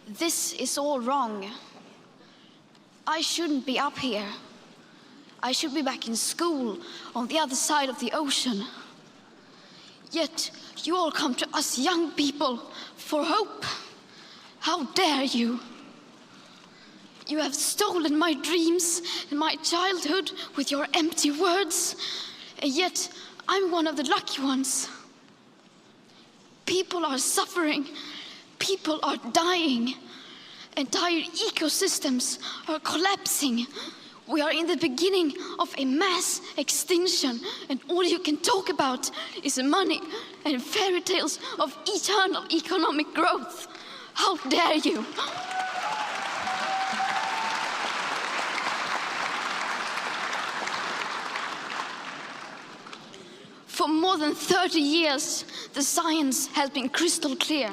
This is all wrong. I shouldn't be up here. I should be back in school on the other side of the ocean. Yet you all come to us young people for hope. How dare you? You have stolen my dreams and my childhood with your empty words, and yet I'm one of the lucky ones. People are suffering, people are dying, entire ecosystems are collapsing. We are in the beginning of a mass extinction, and all you can talk about is money and fairy tales of eternal economic growth. How dare you? For more than 30 years, the science has been crystal clear.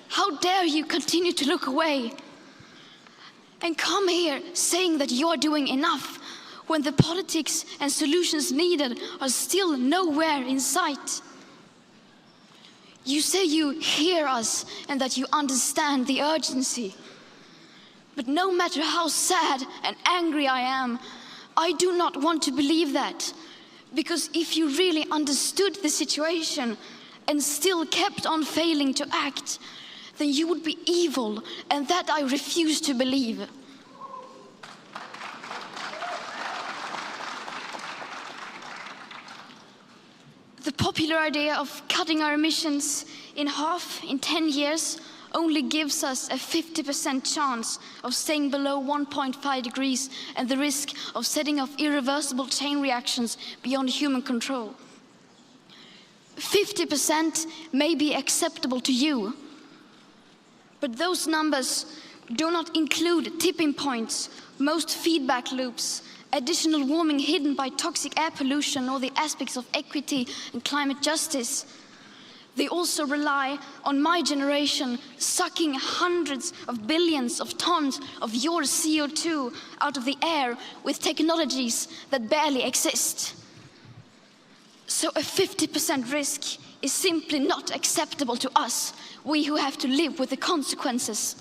How dare you continue to look away and come here saying that you're doing enough when the politics and solutions needed are still nowhere in sight? You say you hear us and that you understand the urgency. But no matter how sad and angry I am, I do not want to believe that. Because if you really understood the situation and still kept on failing to act, then you would be evil, and that I refuse to believe. The popular idea of cutting our emissions in half in 10 years only gives us a 50% chance of staying below 1.5 degrees and the risk of setting off irreversible chain reactions beyond human control. 50% may be acceptable to you, but those numbers do not include tipping points, most feedback loops, additional warming hidden by toxic air pollution, or the aspects of equity and climate justice. They also rely on my generation sucking hundreds of billions of tons of your CO2 out of the air with technologies that barely exist. So a 50% risk is simply not acceptable to us, we who have to live with the consequences.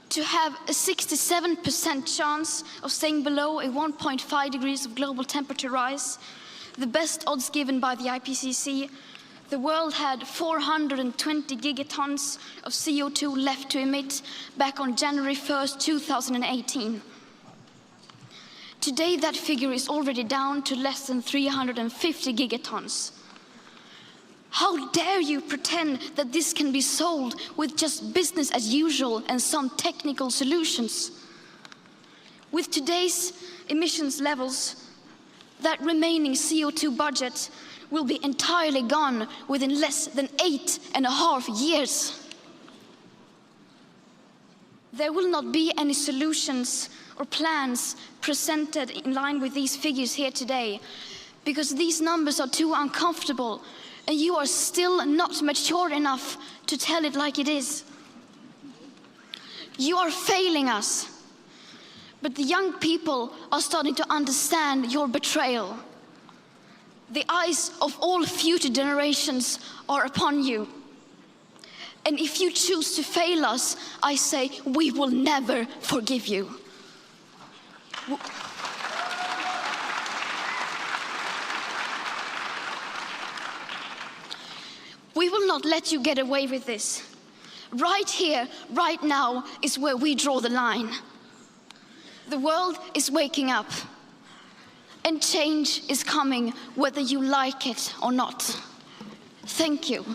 To have a 67% chance of staying below a 1.5 degrees of global temperature rise, the best odds given by the IPCC, the world had 420 gigatons of CO2 left to emit back on January 1st, 2018. Today, that figure is already down to less than 350 gigatons. How dare you pretend that this can be solved with just business as usual and some technical solutions? With today's emissions levels, that remaining CO2 budget will be entirely gone within less than 8.5 years. There will not be any solutions or plans presented in line with these figures here today, because these numbers are too uncomfortable, and you are still not mature enough to tell it like it is. You are failing us. But the young people are starting to understand your betrayal. The eyes of all future generations are upon you. And if you choose to fail us, I say we will never forgive you. We will not let you get away with this. Right here, right now, is where we draw the line. The world is waking up, and change is coming whether you like it or not. Thank you.